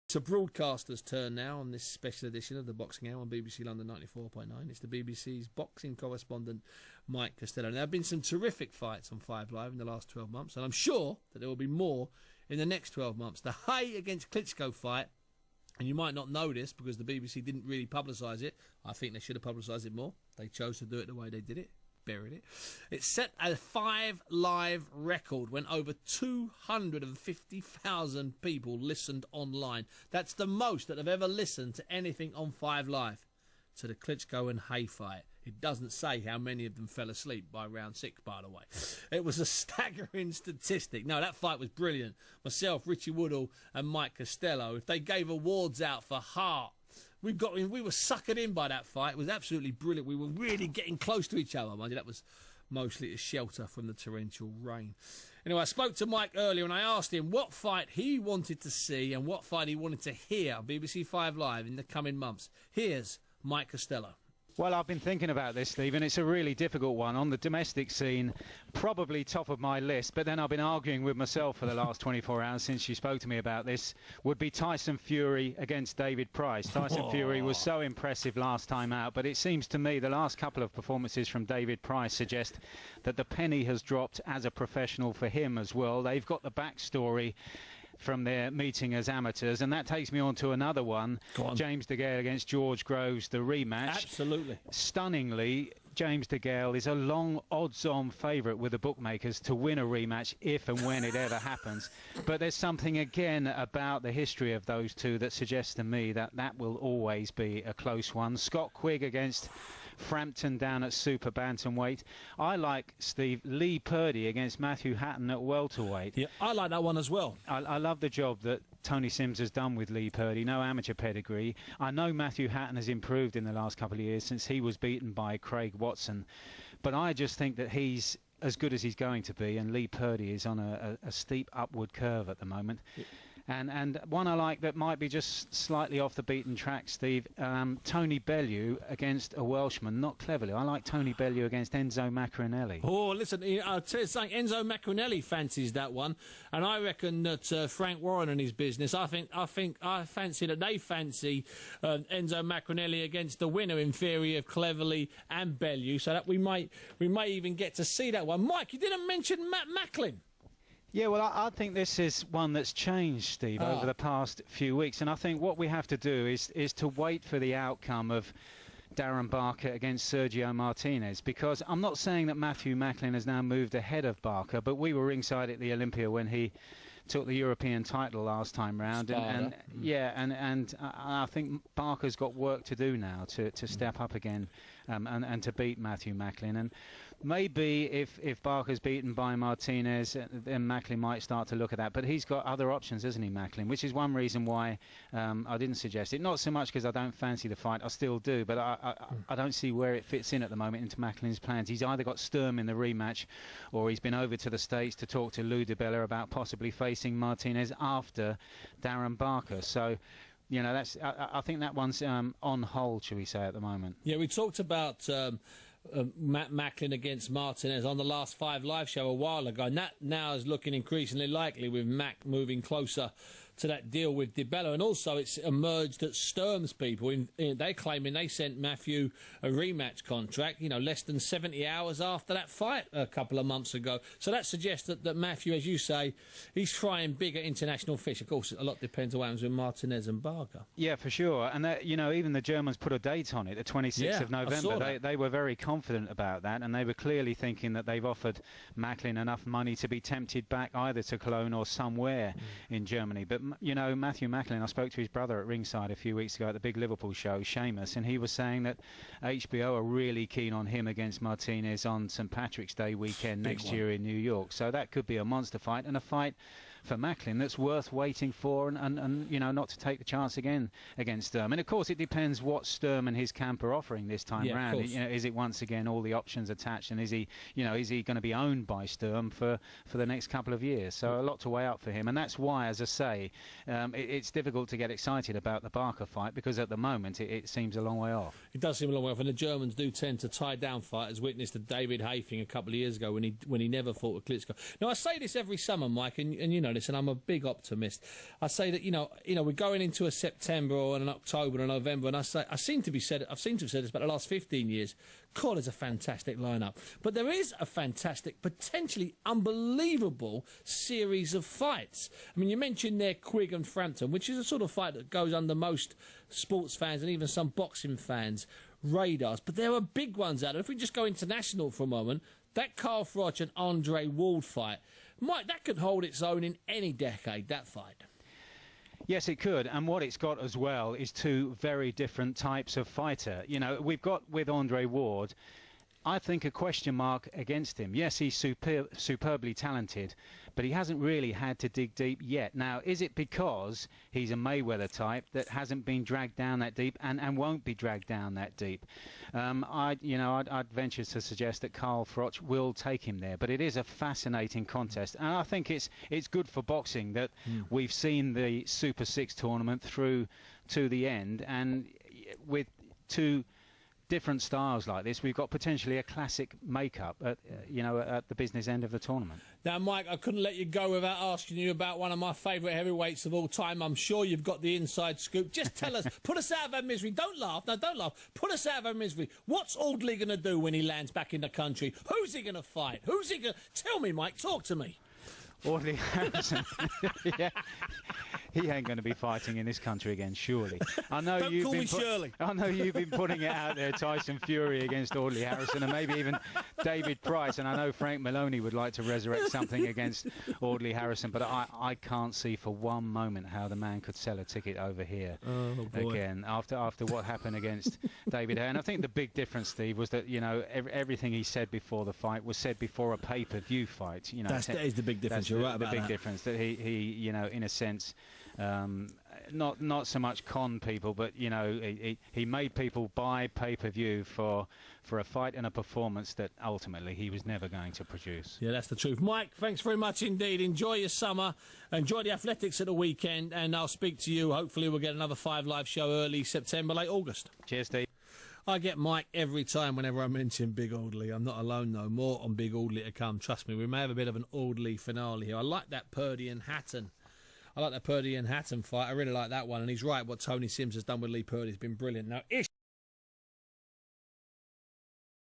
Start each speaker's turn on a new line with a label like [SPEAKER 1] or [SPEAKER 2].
[SPEAKER 1] It's a broadcaster's turn now on this special edition of the Boxing Hour on BBC London 94.9. It's the BBC's boxing correspondent, Mike Costello. There have been some terrific fights on 5 Live in the last 12 months, and I'm sure that there will be more in the next 12 months. The Hay against Klitschko fight, and you might not know this because the BBC didn't really publicise it. I think they should have publicised it more. They chose to do it the way they did it. Buried it. It set a 5 Live record when over 250,000 people listened online. That's the most that have ever listened to anything on 5 Live, to the Klitschko and Hay fight. It doesn't say how many of them fell asleep by round 6, by the way. It was a staggering statistic. No, that fight was brilliant. Myself, Richie Woodall and Mike Costello, if they gave awards out for heart, we were suckered in by that fight. It was absolutely brilliant. We were really getting close to each other. Mind you, that was mostly a shelter from the torrential rain. Anyway, I spoke to Mike earlier and I asked him what fight he wanted to see and what fight he wanted to hear on BBC 5 Live in the coming months. Here's Mike Costello.
[SPEAKER 2] Well, I've been thinking about this, Stephen. It's a really difficult one. On the domestic scene, probably top of my list, but then I've been arguing with myself for the last 24 hours since you spoke to me about this, would be Tyson Fury against David Price. Tyson Fury was so impressive last time out, but it seems to me the last couple of performances from David Price suggest that the penny has dropped as a professional for him as well. They've got the backstory from their meeting as amateurs, and that takes me on to another one. James DeGale against George Groves, the rematch.
[SPEAKER 1] Absolutely.
[SPEAKER 2] Stunningly, James DeGale is a long odds-on favourite with the bookmakers to win a rematch if and when it ever happens. But there's something again about the history of those two that suggests to me that that will always be a close one. Scott Quigg against Frampton down at super bantamweight. I like, Steve, Lee Purdy against Matthew Hatton at welterweight.
[SPEAKER 1] Yeah, I like that one as well.
[SPEAKER 2] I love the job that Tony Sims has done with Lee Purdy. No amateur pedigree. I know Matthew Hatton has improved in the last couple of years since he was beaten by Craig Watson, but I just think that he's as good as he's going to be, and Lee Purdy is on a steep upward curve at the moment. Yeah. And one I like that might be just slightly off the beaten track, Steve, Tony Bellew against a Welshman, not Cleverly. I like Tony Bellew against Enzo Maccarinelli.
[SPEAKER 1] Oh, listen, I'll tell you something, Enzo Maccarinelli fancies that one, and I reckon that Frank Warren and his business, I fancy that they fancy Enzo Maccarinelli against the winner in theory of Cleverly and Bellew, so that we may even get to see that one. Mike, you didn't mention Matt Macklin.
[SPEAKER 2] Yeah, well, I think this is one that's changed, Steve, over the past few weeks. And I think what we have to do is to wait for the outcome of Darren Barker against Sergio Martinez, because I'm not saying that Matthew Macklin has now moved ahead of Barker, but we were ringside at the Olympia when he took the European title last time round, and I think Barker's got work to do now to step up again and to beat Matthew Macklin. And maybe if Barker's beaten by Martinez, then Macklin might start to look at that. But he's got other options, hasn't he, Macklin? Which is one reason why I didn't suggest it. Not so much because I don't fancy the fight, I still do, but I don't see where it fits in at the moment into Macklin's plans. He's either got Sturm in the rematch, or he's been over to the States to talk to Lou DiBella about possibly facing Martinez after Darren Barker. So, you know, I think that one's on hold, shall we say, at the moment.
[SPEAKER 1] Yeah, we talked about Matt Macklin against Martinez on the last 5 Live show a while ago, and that now is looking increasingly likely with Mac moving closer to that deal with DiBella. And also it's emerged that Sturm's people, they're claiming they sent Matthew a rematch contract, you know, less than 70 hours after that fight a couple of months ago. So that suggests that Matthew, as you say, he's trying bigger international fish. Of course, a lot depends on what happens with Martinez and Barker.
[SPEAKER 2] Yeah, for sure. And, you know, even the Germans put a date on it, the 26th of November. They were very confident about that, and they were clearly thinking that they've offered Macklin enough money to be tempted back either to Cologne or somewhere in Germany. But, you know, Matthew Macklin, I spoke to his brother at ringside a few weeks ago at the big Liverpool show, Seamus, and he was saying that HBO are really keen on him against Martinez on St Patrick's Day weekend next year in New York. So that could be a monster fight, and a fight for Macklin that's worth waiting for, and you know, not to take the chance again against Sturm. And of course it depends what Sturm and his camp are offering this time round. You know, is it once again all the options attached, and is he going to be owned by Sturm for the next couple of years? So a lot to weigh up for him, and that's why, as I say, it's difficult to get excited about the Barker fight, because at the moment it seems a long way off.
[SPEAKER 1] It does seem a long way off, and the Germans do tend to tie down fighters. Witness the David Hay thing a couple of years ago when he never fought with Klitschko. Now I say this every summer, Mike, and you know listen, I'm a big optimist. I say that, you know, we're going into a September or an October or November, and I've seen to have said this about the last 15 years. God, there's a fantastic lineup. But there is a fantastic, potentially unbelievable series of fights. I mean, you mentioned there Quigg and Frampton, which is a sort of fight that goes under most sports fans and even some boxing fans' radars. But there are big ones out there. If we just go international for a moment, that Carl Froch and Andre Ward fight, Mike, that could hold its own in any decade, that fight.
[SPEAKER 2] Yes, it could. And what it's got as well is two very different types of fighter. You know, we've got with Andre Ward, I think, a question mark against him. Yes, he's superbly talented, but he hasn't really had to dig deep yet. Now, is it because he's a Mayweather type that hasn't been dragged down that deep and won't be dragged down that deep? I'd venture to suggest that Carl Froch will take him there, but it is a fascinating contest, and I think it's good for boxing that we've seen the Super 6 tournament through to the end, and with two different styles like this, we've got potentially a classic makeup at the business end of the tournament.
[SPEAKER 1] Now, Mike, I couldn't let you go without asking you about one of my favourite heavyweights of all time. I'm sure you've got the inside scoop. Just tell us, put us out of our misery. Don't laugh. No, don't laugh. Put us out of our misery. What's Audley going to do when he lands back in the country? Who's he going to fight? Who's he going to... Tell me, Mike. Talk to me.
[SPEAKER 2] Audley Harrison. Yeah. He ain't going to be fighting in this country again, surely. I know
[SPEAKER 1] Don't call me Shirley.
[SPEAKER 2] I know you've been putting it out there, Tyson Fury against Audley Harrison, and maybe even David Price. And I know Frank Maloney would like to resurrect something against Audley Harrison, but I can't see for one moment how the man could sell a ticket over here again after what happened against David Hare. And I think the big difference, Steve, was that everything he said before the fight was said before a pay-per-view fight.
[SPEAKER 1] That is the big difference. You're right about that.
[SPEAKER 2] The big difference that he in a sense. Not so much con people, but he made people buy pay-per-view for a fight and a performance that ultimately he was never going to produce.
[SPEAKER 1] Yeah, that's the truth. Mike, thanks very much indeed. Enjoy your summer, enjoy the athletics at the weekend, and I'll speak to you. Hopefully we'll get another 5 Live show early September, late August.
[SPEAKER 2] Cheers, Steve.
[SPEAKER 1] I get Mike every time whenever I mention Big Audley. I'm not alone, though. More on Big Audley to come. Trust me, we may have a bit of an Audley finale here. I like that Purdy and Hatton. I like that Purdy and Hatton fight. I really like that one. And he's right, what Tony Sims has done with Lee Purdy has been brilliant. Now,